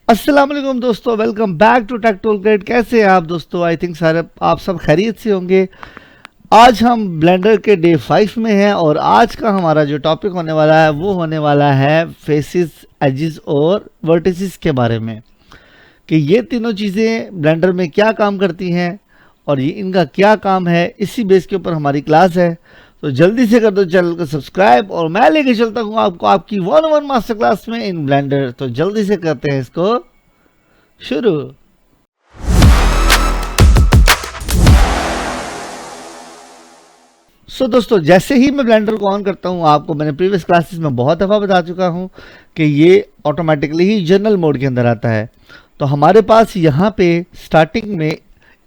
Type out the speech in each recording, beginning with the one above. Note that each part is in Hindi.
अस्सलाम वालेकुम दोस्तों, welcome back to tech tool guide. कैसे हैं आप दोस्तों? आई थिंक सारे आप सब खैरियत से होंगे। आज हम ब्लेंडर के डे 5 में हैं और आज का हमारा जो टॉपिक होने वाला है वो होने वाला है फेसेस, एजेस और वर्टिसेस के बारे में, कि ये तीनों चीज़ें ब्लेंडर में क्या काम करती हैं और ये इनका क्या काम है। इसी बेस के ऊपर हमारी क्लास है, तो जल्दी से कर दो चैनल को सब्सक्राइब और मैं लेके चलता हूँ आपको आपकी 101 मास्टर क्लास में इन ब्लेंडर। तो जल्दी से करते हैं इसको शुरू। दोस्तों, जैसे ही मैं ब्लेंडर को ऑन करता हूँ, आपको मैंने प्रीवियस क्लासेस में बहुत दफ़ा बता चुका हूँ कि ये ऑटोमेटिकली ही जनरल मोड के अंदर आता है। तो हमारे पास यहाँ पे स्टार्टिंग में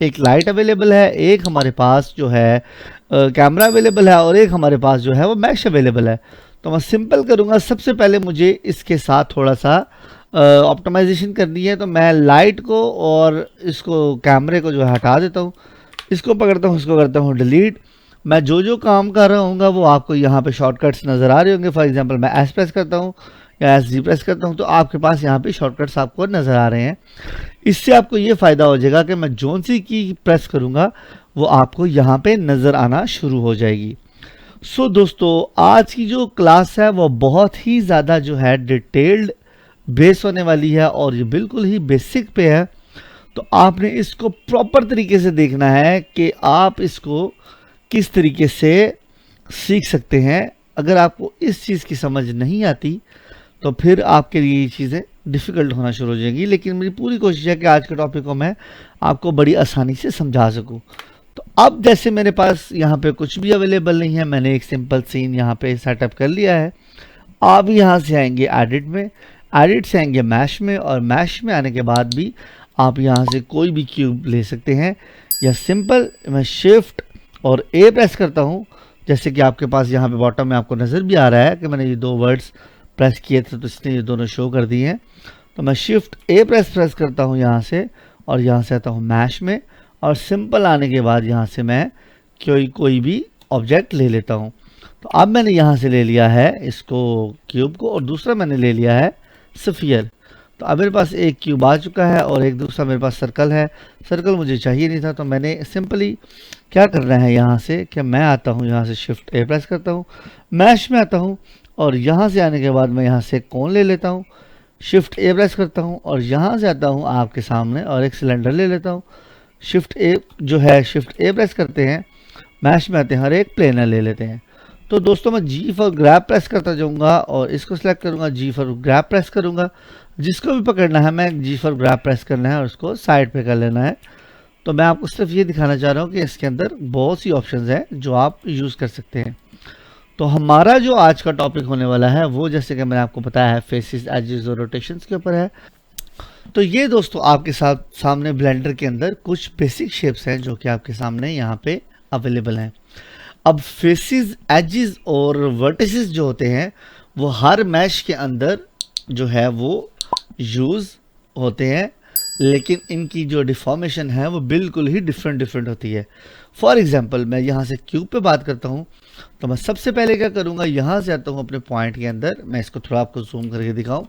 एक लाइट अवेलेबल है, एक हमारे पास जो है कैमरा अवेलेबल है और एक हमारे पास जो है वो मैश अवेलेबल है। तो मैं सिंपल करूँगा, सबसे पहले मुझे इसके साथ थोड़ा सा ऑप्टिमाइजेशन करनी है। तो मैं लाइट को और इसको कैमरे को जो है हटा देता हूँ, इसको पकड़ता हूँ, इसको करता हूँ डिलीट। मैं जो जो काम कर रहा हूँ वो आपको यहाँ पे शॉर्टकट्स नज़र आ रहे होंगे। फॉर एग्जांपल मैं एस प्रेस करता हूँ या एस जी प्रेस करता हूँ तो आपके पास यहाँ पे शॉर्टकट्स आपको नज़र आ रहे हैं। इससे आपको ये फ़ायदा हो जाएगा कि मैं जोन सी की प्रेस करूँगा वो आपको यहाँ पे नज़र आना शुरू हो जाएगी। दोस्तों, आज की जो क्लास है वो बहुत ही ज़्यादा जो है डिटेल्ड बेस होने वाली है और ये बिल्कुल ही बेसिक पे है। तो आपने इसको प्रॉपर तरीके से देखना है कि आप इसको किस तरीके से सीख सकते हैं। अगर आपको इस चीज़ की समझ नहीं आती तो फिर आपके लिए ये चीज़ें डिफ़िकल्ट होना शुरू हो जाएंगी, लेकिन मेरी पूरी कोशिश है कि आज के टॉपिक को मैं आपको बड़ी आसानी से समझा सकूं। तो अब जैसे मेरे पास यहाँ पे कुछ भी अवेलेबल नहीं है, मैंने एक सिंपल सीन यहाँ पे सेटअप कर लिया है। आप यहाँ से आएंगे एडिट में, एडिट से आएंगे मैश में, और मैश में आने के बाद भी आप यहाँ से कोई भी क्यूब ले सकते हैं, या सिंपल मैं शिफ्ट और ए प्रेस करता हूँ। जैसे कि आपके पास यहाँ पे बॉटम में आपको नज़र भी आ रहा है कि मैंने ये दो वर्ड्स प्रेस किए थे तो इसने ये दोनों शो कर दिए हैं। तो मैं शिफ्ट ए प्रेस करता हूँ यहाँ से, और यहाँ से आता हूँ मैश में, और सिंपल आने के बाद यहाँ से मैं कोई भी ऑब्जेक्ट ले लेता हूँ। तो अब मैंने यहाँ से ले लिया है इसको क्यूब को, और दूसरा मैंने ले लिया है स्फीयर। तो अब मेरे पास एक क्यूब आ चुका है और एक दूसरा मेरे पास सर्कल है। सर्कल मुझे चाहिए नहीं था, तो मैंने सिंपली क्या करना है यहाँ से कि मैं आता हूँ यहाँ से शिफ्ट ए प्रेस करता हूँ, मैश में आता हूँ, और यहाँ से आने के बाद मैं यहाँ से कोन ले लेता हूँ, शिफ्ट ए प्रेस करता हूँ, और यहाँ से आता हूँ आपके सामने और एक सिलेंडर ले लेता हूँ। शिफ्ट ए जो है शिफ्ट ए प्रेस करते हैं, मैश में आते हैं और एक प्लेनर ले लेते हैं। तो दोस्तों, मैं जी फॉर ग्रैब प्रेस करता जाऊँगा और इसको सिलेक्ट करूँगा, जी फॉर ग्रैब प्रेस करूँगा। जिसको भी पकड़ना है मैं जी फॉर ग्रैब प्रेस करना है और उसको साइड पे कर लेना है। तो मैं आपको सिर्फ ये दिखाना चाह रहा हूँ कि इसके अंदर बहुत सी ऑप्शंस हैं जो आप यूज़ कर सकते हैं। तो हमारा जो आज का टॉपिक होने वाला है वो, जैसे कि मैंने आपको बताया है, फेसेस, एजेस और रोटेशंस के ऊपर है। तो ये दोस्तों आपके साथ सामने ब्लेंडर के अंदर कुछ बेसिक शेप्स हैं जो कि आपके सामने यहाँ पे अवेलेबल हैं। अब फेसेस, एजेस और वर्टिसेस जो होते हैं वो हर मैश के अंदर जो है वो यूज़ होते हैं, लेकिन इनकी जो डिफॉर्मेशन है वो बिल्कुल ही डिफरेंट होती है। फॉर एग्जांपल मैं यहाँ से क्यूब पे बात करता हूँ, तो मैं सबसे पहले क्या करूँगा, यहाँ से आता हूँ अपने पॉइंट के अंदर। मैं इसको थोड़ा आपको जूम करके दिखाऊँ,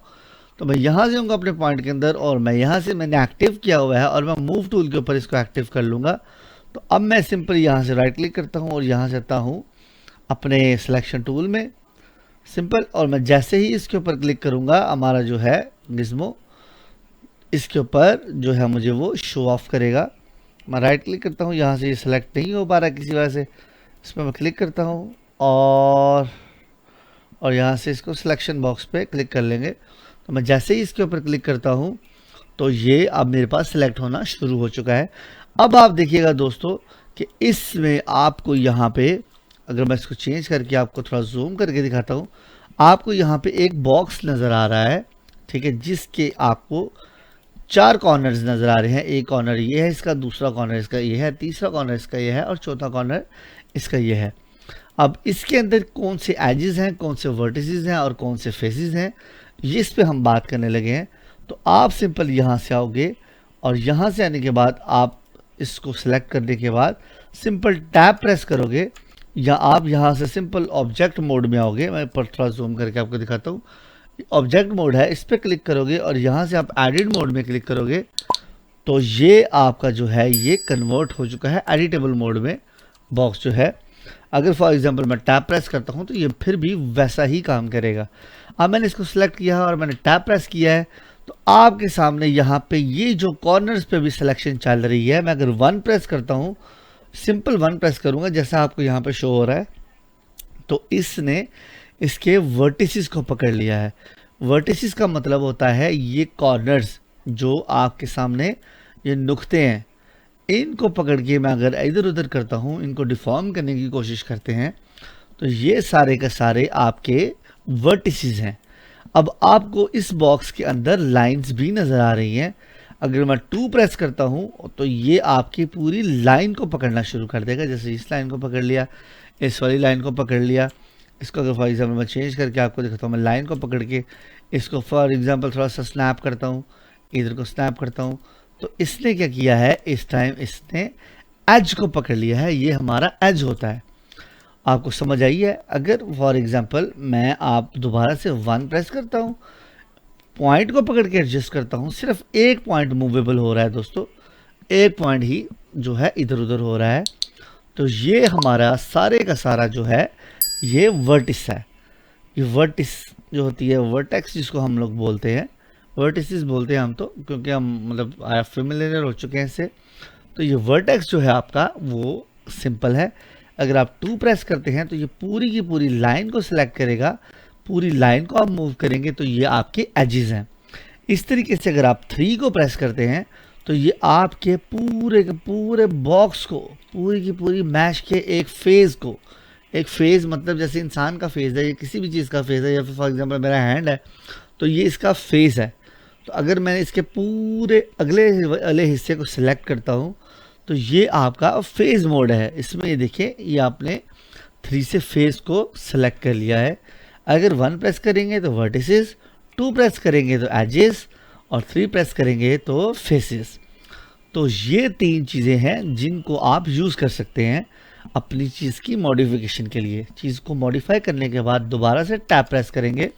तो मैं यहाँ से आऊँगा अपने पॉइंट के अंदर, और मैं यहाँ से मैंने एक्टिव किया हुआ है और मैं मूव टूल के ऊपर इसको एक्टिव कर लूँगा। तो अब मैं सिंपल यहाँ से राइट क्लिक करता हूँ और यहाँ से आता हूँ अपने सिलेक्शन टूल में, सिंपल, और मैं जैसे ही इसके ऊपर क्लिक करूँगा हमारा जो है गिज़्मो इसके ऊपर जो है मुझे वो शो ऑफ करेगा। मैं राइट क्लिक करता हूँ, यहाँ से ये सिलेक्ट नहीं हो पा रहा किसी वजह से, इस पर मैं क्लिक करता हूँ और यहाँ से इसको सिलेक्शन बॉक्स पे क्लिक कर लेंगे। तो मैं जैसे ही इसके ऊपर क्लिक करता हूँ तो ये अब मेरे पास सिलेक्ट होना शुरू हो चुका है। अब आप देखिएगा दोस्तों कि इसमें आपको यहाँ पे, अगर मैं इसको चेंज करके आपको थोड़ा जूम करके दिखाता हूँ, आपको यहाँ पे एक बॉक्स नज़र आ रहा है, ठीक है, जिसके आपको 4 कॉर्नर्स नज़र आ रहे हैं। एक कॉर्नर ये है इसका, दूसरा कॉर्नर इसका ये है, तीसरा कॉर्नर इसका ये है, और चौथा कॉर्नर इसका ये है। अब इसके अंदर कौन से एजेस हैं, कौन से वर्टिसेस हैं और कौन से फेसेस हैं, ये इस पे हम बात करने लगे हैं। तो आप सिंपल यहाँ से आओगे और यहाँ से आने के बाद आप इसको सिलेक्ट करने के बाद सिंपल टैब प्रेस करोगे, या आप यहाँ से सिंपल ऑब्जेक्ट मोड में आओगे। मैं पर थोड़ा जूम करके आपको दिखाता हूँ। ऑब्जेक्ट मोड है, इस पर क्लिक करोगे और यहाँ से आप एडिट मोड में क्लिक करोगे तो ये आपका जो है ये कन्वर्ट हो चुका है एडिटेबल मोड में बॉक्स जो है। अगर फॉर एग्जांपल मैं टैप प्रेस करता हूँ तो ये फिर भी वैसा ही काम करेगा। अब मैंने इसको सिलेक्ट किया है और मैंने टैप प्रेस किया है तो आपके सामने यहाँ पे ये जो कॉर्नर्स पे भी सिलेक्शन चल रही है। मैं अगर 1 प्रेस करता हूँ, सिंपल 1 प्रेस करूँगा जैसा आपको यहाँ पे शो हो रहा है, तो इसने इसके वर्टिसेस को पकड़ लिया है। वर्टिसेस का मतलब होता है ये कॉर्नर्स जो आपके सामने ये नुक्ते हैं, इनको पकड़ के मैं अगर इधर उधर करता हूँ, इनको डिफॉर्म करने की कोशिश करते हैं, तो ये सारे के सारे आपके वर्टिसेस हैं। अब आपको इस बॉक्स के अंदर लाइंस भी नज़र आ रही हैं। अगर मैं 2 प्रेस करता हूँ तो ये आपकी पूरी लाइन को पकड़ना शुरू कर देगा। जैसे इस लाइन को पकड़ लिया, इस वाली लाइन को पकड़ लिया। इसको अगर फॉर एग्जाम्पल मैं चेंज करके आपको दिखाता हूँ, मैं लाइन को पकड़ के इसको फॉर एग्जाम्पल थोड़ा सा स्नैप करता हूँ, इधर को स्नैप करता हूँ, तो इसने क्या किया है, इस टाइम इसने एज को पकड़ लिया है। ये हमारा एज होता है। आपको समझ आई है? अगर फॉर एग्जांपल मैं आप दोबारा से 1 प्रेस करता हूँ, पॉइंट को पकड़ के एडजस्ट करता हूँ, सिर्फ एक पॉइंट मूवेबल हो रहा है दोस्तों, एक पॉइंट ही जो है इधर उधर हो रहा है। तो ये हमारा सारे का सारा जो है ये वर्टिस है। ये वर्टिस जो होती है, वर्टेक्स जिसको हम लोग बोलते हैं, वर्टिसेस बोलते हैं हम तो, क्योंकि हम मतलब फेमिलियर हो चुके हैं इससे। तो ये वर्टेक्स जो है आपका वो सिंपल है। अगर आप 2 प्रेस करते हैं तो ये पूरी की पूरी लाइन को सिलेक्ट करेगा, पूरी लाइन को आप मूव करेंगे तो ये आपके एजेस हैं। इस तरीके से अगर आप 3 को प्रेस करते हैं तो ये आपके पूरे के पूरे बॉक्स को, पूरी की पूरी मैश के एक फेज़ को, एक फेज़ मतलब जैसे इंसान का फेज़ है या किसी भी चीज़ का फेज़ है, या फिर फॉर एग्जांपल मेरा हैंड है तो ये इसका फेस है। तो अगर मैं इसके पूरे अगले वाले हिस्से को सिलेक्ट करता हूँ तो ये आपका फेज़ मोड है। इसमें ये देखिए, ये आपने 3 से फेस को सिलेक्ट कर लिया है। अगर 1 प्रेस करेंगे तो वर्टिसेस, 2 प्रेस करेंगे तो एजेस, और 3 प्रेस करेंगे तो फेसेस। तो ये 3 चीज़ें हैं जिनको आप यूज़ कर सकते हैं अपनी चीज़ की मॉडिफिकेशन के लिए। चीज़ को मॉडिफाई करने के बाद दोबारा से टैप प्रेस करेंगे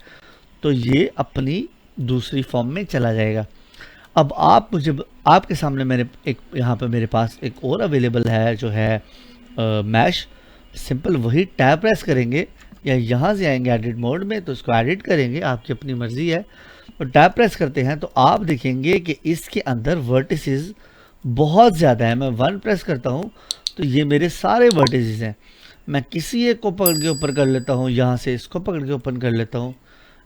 तो ये अपनी दूसरी फॉर्म में चला जाएगा। अब आप मुझे, आपके सामने मैंने एक यहाँ पे मेरे पास एक और अवेलेबल है जो है मैश। सिंपल वही टैप प्रेस करेंगे या यहाँ से आएंगे एडिट मोड में तो इसको एडिट करेंगे, आपकी अपनी मर्जी है। तो टैप प्रेस करते हैं तो आप देखेंगे कि इसके अंदर वर्टिसेस बहुत ज़्यादा है। मैं 1 प्रेस करता हूँ तो ये मेरे सारे वर्टिसेस हैं। मैं किसी एक को पकड़ के ऊपर कर लेता हूँ, यहाँ से इसको पकड़ के ओपन कर लेता हूँ,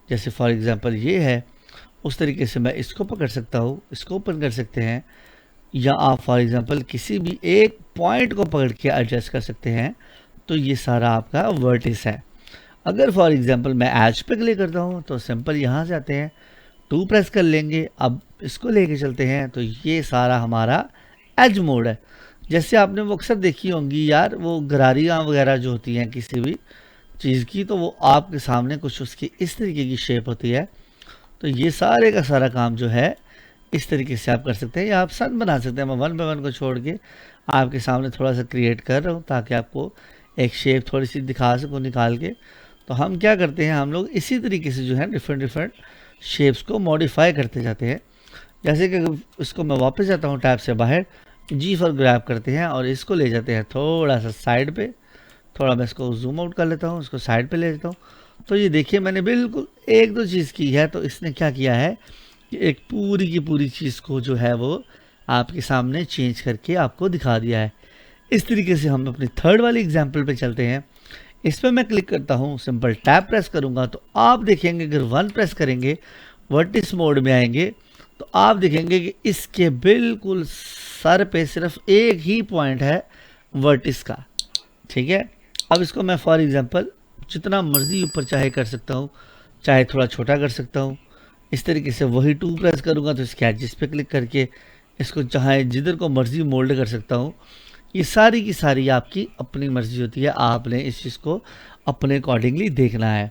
जैसे फॉर एग्जांपल ये है, उस तरीके से मैं इसको पकड़ सकता हूँ, इसको ओपन कर सकते हैं। या आप फॉर एग्जांपल किसी भी एक पॉइंट को पकड़ के एडजस्ट कर सकते हैं। तो ये सारा आपका वर्टिस है। अगर फॉर एग्जांपल मैं एज पे क्लिक करता हूँ तो सिंपल यहाँ से आते हैं, 2 प्रेस कर लेंगे। अब इसको लेके चलते हैं तो ये सारा हमारा एज मोड है। जैसे आपने वो अक्सर देखी होंगी यार, वो गरारियाँ वगैरह जो होती हैं किसी भी चीज़ की, तो वो आपके सामने कुछ उसकी इस तरीके की शेप होती है। तो ये सारे का सारा काम जो है इस तरीके से आप कर सकते हैं, या आप सन बना सकते हैं। मैं 1 बाय 1 को छोड़ के आपके सामने थोड़ा सा क्रिएट कर रहा हूँ ताकि आपको एक शेप थोड़ी सी दिखा सकूँ निकाल के। तो हम क्या करते हैं, हम लोग इसी तरीके से जो है डिफरेंट शेप्स को मॉडिफाई करते जाते हैं। जैसे कि इसको मैं वापस जाता हूँ टैब से बाहर, जी फॉर ग्रैब करते हैं और इसको ले जाते हैं थोड़ा सा साइड पे। थोड़ा मैं इसको जूम आउट कर लेता हूँ, इसको साइड पे ले लेता हूँ। तो ये देखिए मैंने बिल्कुल 1-2 चीज़ की है। तो इसने क्या किया है कि एक पूरी की पूरी चीज़ को जो है वो आपके सामने चेंज करके आपको दिखा दिया है। इस तरीके से हम अपनी थर्ड वाली एग्जांपल पे चलते हैं। इस पर मैं क्लिक करता हूँ, सिंपल टैप प्रेस करूँगा तो आप देखेंगे अगर 1 प्रेस करेंगे, वर्टिस मोड में आएंगे तो आप देखेंगे कि इसके बिल्कुल सर पे सिर्फ एक ही पॉइंट है वर्टिस का। ठीक है, अब इसको मैं फॉर एग्जांपल जितना मर्जी ऊपर चाहे कर सकता हूँ, चाहे थोड़ा छोटा कर सकता हूँ। इस तरीके से वही 2 प्रेस करूँगा तो इसके एडजस पे क्लिक करके इसको चाहे जिधर को मर्जी मोल्ड कर सकता हूँ। ये सारी की सारी आपकी अपनी मर्जी होती है, आपने इस चीज़ को अपने अकॉर्डिंगली देखना है।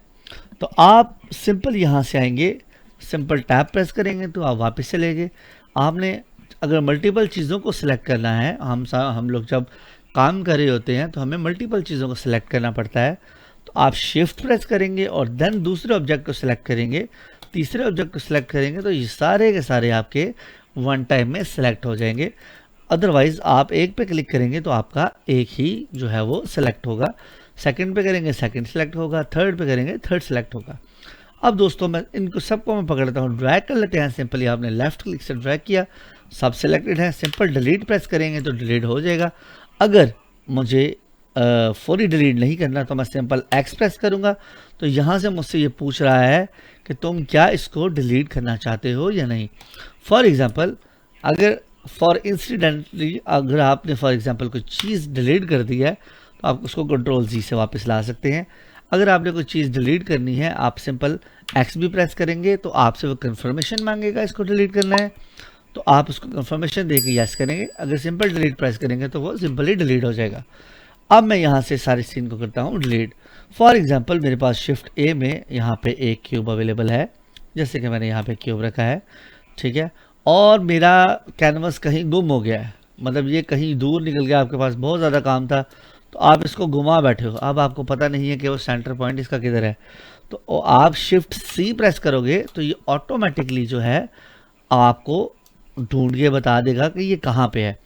तो आप सिंपल यहाँ से आएंगे, सिंपल टैप प्रेस करेंगे तो आप वापस चले गए। आपने अगर मल्टीपल चीज़ों को सिलेक्ट करना है, हम लोग जब काम कर रहे होते हैं तो हमें मल्टीपल चीज़ों को सिलेक्ट करना पड़ता है। तो आप शिफ्ट प्रेस करेंगे और देन दूसरे ऑब्जेक्ट को सिलेक्ट करेंगे तीसरे ऑब्जेक्ट को सिलेक्ट करेंगे तो ये सारे के सारे आपके वन टाइम में सिलेक्ट हो जाएंगे। अदरवाइज आप एक पे क्लिक करेंगे तो आपका एक ही जो है वो सिलेक्ट होगा, सेकंड पे करेंगे सेकंड सिलेक्ट होगा, थर्ड पे करेंगे थर्ड सिलेक्ट होगा। अब दोस्तों मैं इनको सबको मैं पकड़ता हूँ, ड्रैग कर लेते हैं। सिंपली आपने लेफ्ट क्लिक से ड्रैग किया, सब सिलेक्टेड है, सिंपल डिलीट प्रेस करेंगे तो डिलीट हो जाएगा। अगर मुझे फौरी डिलीट नहीं करना तो मैं सिंपल एक्स प्रेस करूँगा, तो यहाँ से मुझसे ये पूछ रहा है कि तुम क्या इसको डिलीट करना चाहते हो या नहीं। फॉर एग्ज़ाम्पल अगर आपने फॉर एग्ज़ाम्पल कोई चीज़ डिलीट कर दी है तो आप उसको कंट्रोल जी से वापस ला सकते हैं। अगर आपने कोई चीज़ डिलीट करनी है आप सिंपल एक्स भी प्रेस करेंगे तो आपसे वो कंफर्मेशन मांगेगा इसको डिलीट करना है, तो आप उसको कंफर्मेशन देके यस करेंगे। अगर सिंपल डिलीट प्रेस करेंगे तो वो सिंपली डिलीट हो जाएगा। अब मैं यहाँ से सारी सीन को करता हूँ डिलीट। फॉर एग्जांपल मेरे पास शिफ्ट ए में यहाँ पे एक क्यूब अवेलेबल है, जैसे कि मैंने यहाँ पे क्यूब रखा है, ठीक है, और मेरा कैनवस कहीं गुम हो गया है, मतलब ये कहीं दूर निकल गया, आपके पास बहुत ज़्यादा काम था तो आप इसको घुमा बैठे हो, अब आपको पता नहीं है कि वो सेंटर पॉइंट इसका किधर है, तो आप शिफ्ट सी प्रेस करोगे तो ये ऑटोमेटिकली जो है आपको ढूंढ के बता देगा कि ये कहाँ पे है।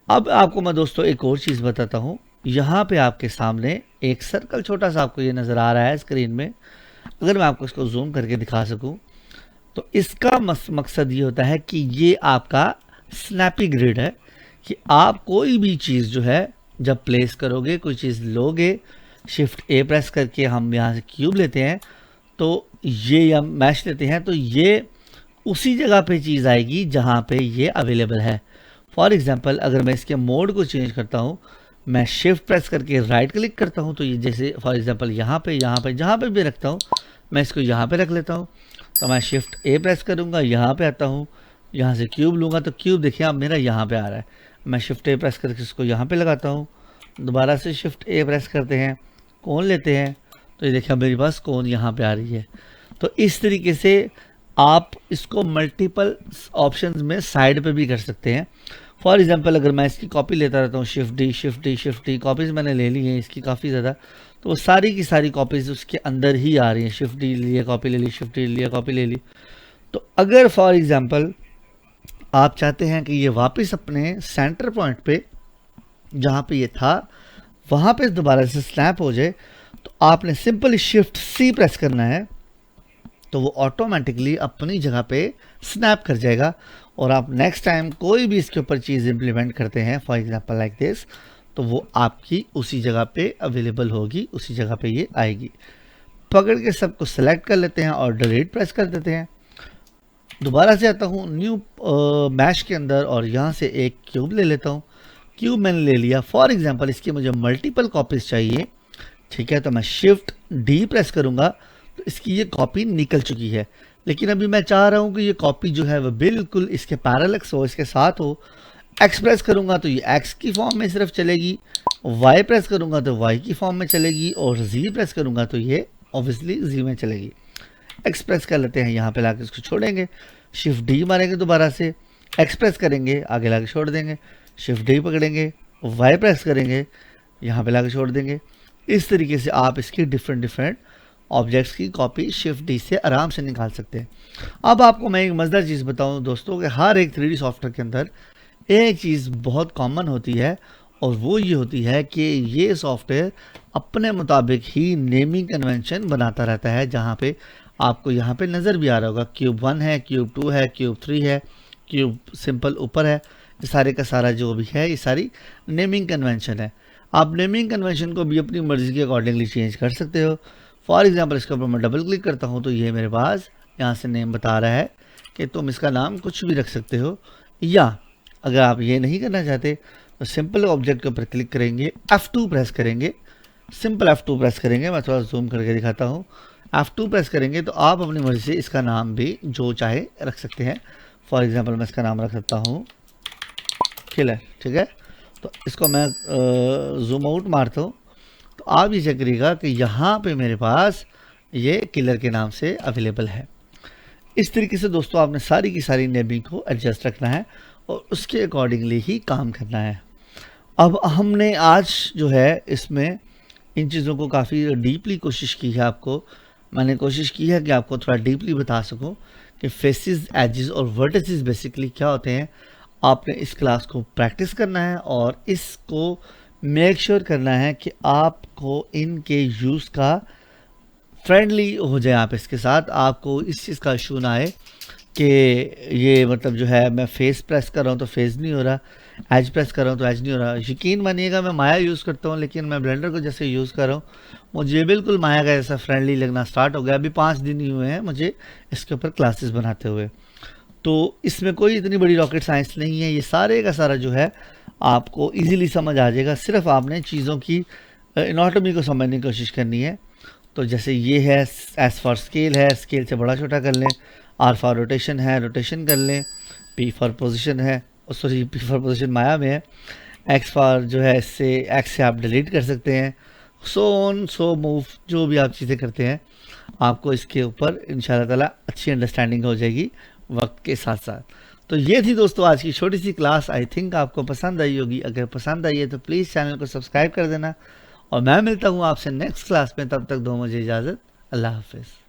अब आपको मैं दोस्तों एक और चीज़ बताता हूँ, यहाँ पे आपके सामने एक सर्कल छोटा सा आपको ये नज़र आ रहा है स्क्रीन में। अगर मैं आपको इसको जूम करके दिखा सकूँ तो इसका मकसद ये होता है कि ये आपका स्नैपी ग्रिड है, कि आप कोई भी चीज़ जो है जब प्लेस करोगे, कोई चीज़ लोगे, शिफ्ट ए प्रेस करके हम यहाँ से क्यूब लेते हैं तो ये या मैश लेते हैं तो ये उसी जगह पे चीज़ आएगी जहाँ पे ये अवेलेबल है। फॉर एग्जांपल अगर मैं इसके मोड को चेंज करता हूँ, मैं शिफ्ट प्रेस करके राइट क्लिक करता हूँ तो ये जैसे फॉर एग्जांपल यहाँ पे जहाँ पे भी रखता हूँ मैं इसको यहाँ पे रख लेता हूँ, तो मैं शिफ्ट ए प्रेस करूँगा, यहाँ पे आता हूँ, यहाँ से क्यूब लूँगा तो क्यूब देखिए अब मेरा यहाँ पे आ रहा है। मैं शिफ्ट ए प्रेस करके इसको यहाँ पे लगाता हूँ, दोबारा से शिफ्ट ए प्रेस करते हैं, कोन लेते हैं तो ये देखिए मेरे पास कोन यहाँ पे आ रही है। तो इस तरीके से आप इसको मल्टीपल ऑप्शंस में साइड पे भी कर सकते हैं। फॉर एग्जांपल अगर मैं इसकी कॉपी लेता रहता हूँ, शिफ्ट डी कॉपीज़ मैंने ले ली हैं इसकी काफ़ी ज़्यादा, तो वो सारी की सारी कॉपीज़ उसके अंदर ही आ रही हैं। शिफ्ट डी लिया कॉपी ले ली, शिफ्ट डी लिया कॉपी ले ली। तो अगर फॉर एग्जांपल आप चाहते हैं कि ये वापस अपने सेंटर पॉइंट पे जहाँ पे ये था वहाँ पे दोबारा से स्नैप हो जाए तो आपने सिंपली शिफ्ट सी प्रेस करना है, तो वो ऑटोमेटिकली अपनी जगह पे स्नैप कर जाएगा और आप नेक्स्ट टाइम कोई भी इसके ऊपर चीज़ इंप्लीमेंट करते हैं फॉर एग्जांपल लाइक दिस, तो वो आपकी उसी जगह पे अवेलेबल होगी, उसी जगह पे ये आएगी। पकड़ के सबको सेलेक्ट कर लेते हैं और डिलीट प्रेस कर देते हैं। दोबारा से आता हूँ न्यू मैश के अंदर और यहाँ से एक क्यूब ले लेता हूँ। क्यूब मैंने ले लिया, फॉर एग्जांपल इसकी मुझे मल्टीपल कॉपीज़ चाहिए, ठीक है, तो मैं शिफ्ट डी प्रेस करूँगा तो इसकी ये कॉपी निकल चुकी है। लेकिन अभी मैं चाह रहा हूँ कि ये कॉपी जो है वह बिल्कुल इसके पैरेलल हो, इसके साथ हो। एक्स प्रेस करूँगा तो ये एक्स की फॉर्म में सिर्फ चलेगी, वाई प्रेस करूँगा तो वाई की फॉर्म में चलेगी और जी प्रेस करूँगा तो ये ऑब्वियसली जी में चलेगी। एक्स प्रेस कर लेते हैं, यहाँ पे लाके इसको छोड़ेंगे, शिफ्ट डी मारेंगे दोबारा से, एक्स प्रेस करेंगे, आगे लाके छोड़ देंगे, शिफ्ट डी पकड़ेंगे, वाई प्रेस करेंगे, यहाँ पे लाके छोड़ देंगे। इस तरीके से आप इसकी डिफरेंट ऑब्जेक्ट्स की कॉपी शिफ्ट डी से आराम से निकाल सकते हैं। अब आपको मैं एक मज़ेदार चीज़ बताऊं दोस्तों कि हर एक 3D सॉफ्टवेयर के अंदर एक चीज़ बहुत कॉमन होती है और वो ये होती है कि ये सॉफ्टवेयर अपने मुताबिक ही नेमिंग कन्वेंशन बनाता रहता है, जहाँ पे आपको यहाँ पे नज़र भी आ रहा होगा क्यूब 1 है, क्यूब 2 है, क्यूब 3 है, क्यूब सिंपल ऊपर है, ये सारे का सारा जो भी है ये सारी नेमिंग कन्वेंशन है। आप नेमिंग कन्वेंशन को भी अपनी मर्ज़ी के अकॉर्डिंगली चेंज कर सकते हो। फॉर एग्जांपल इसके ऊपर मैं डबल क्लिक करता हूँ तो ये मेरे पास यहाँ से नेम बता रहा है कि तुम इसका नाम कुछ भी रख सकते हो, या अगर आप ये नहीं करना चाहते तो सिंपल ऑब्जेक्ट के ऊपर क्लिक करेंगे, F2 प्रेस करेंगे, सिंपल F2 प्रेस करेंगे, मैं थोड़ा जूम करके दिखाता हूँ। F2 प्रेस करेंगे तो आप अपनी मर्ज़ी से इसका नाम भी जो चाहे रख सकते हैं। फॉर एग्जांपल मैं इसका नाम रख सकता हूँ किलर, ठीक है, तो इसको मैं जूम आउट मारता हूँ तो आप ये चेक करिएगा कि यहाँ पे मेरे पास ये किलर के नाम से अवेलेबल है। इस तरीके से दोस्तों आपने सारी की सारी नेमिंग को एडजस्ट रखना है और उसके अकॉर्डिंगली ही काम करना है। अब हमने आज जो है इसमें इन चीज़ों को काफ़ी डीपली कोशिश की है आपको मैंने कोशिश की है कि आपको थोड़ा डीपली बता सकूं कि फेसेस, एजेस और वर्टिसेस बेसिकली क्या होते हैं। आपने इस क्लास को प्रैक्टिस करना है और इसको मेक श्योर करना है कि आपको इनके यूज़ का फ्रेंडली हो जाए। आप इसके साथ आपको इस चीज़ का इशू ना आए कि ये मतलब जो है मैं फेस प्रेस कर रहा हूँ तो फेस नहीं हो रहा, एज प्रेस कर रहा हूँ तो एज नहीं हो रहा। यकीन मानिएगा मैं माया यूज़ करता हूँ, लेकिन मैं ब्लेंडर को जैसे यूज़ कर रहा हूँ मुझे बिल्कुल माया का जैसा फ्रेंडली लगना स्टार्ट हो गया। अभी 5 दिन ही हुए हैं मुझे इसके ऊपर क्लासेस बनाते हुए। तो इसमें कोई इतनी बड़ी रॉकेट साइंस नहीं है, ये सारे का सारा जो है आपको इजीली समझ आ जाएगा। सिर्फ आपने चीज़ों की एनाटॉमी को समझने की कोशिश करनी है। तो जैसे ये है एस फॉर स्केल है, स्केल से बड़ा छोटा कर लें। आर फॉर रोटेशन है, रोटेशन कर लें। पी फॉर पोजीशन है, सॉरी पी फॉर पोजीशन माया में है। एक्स फॉर जो है इससे एक्स से आप डिलीट कर सकते हैं। सो ऑन सो मूव, जो भी आप चीज़ें करते हैं आपको इसके ऊपर इंशाल्लाह ताला अच्छी अंडरस्टैंडिंग हो जाएगी वक्त के साथ साथ। तो ये थी दोस्तों आज की छोटी सी क्लास। आई थिंक आपको पसंद आई होगी। अगर पसंद आई है तो प्लीज़ चैनल को सब्सक्राइब कर देना और मैं मिलता हूँ आपसे नेक्स्ट क्लास में। तब तक दो मुझे इजाज़त। अल्लाह हाफिज़।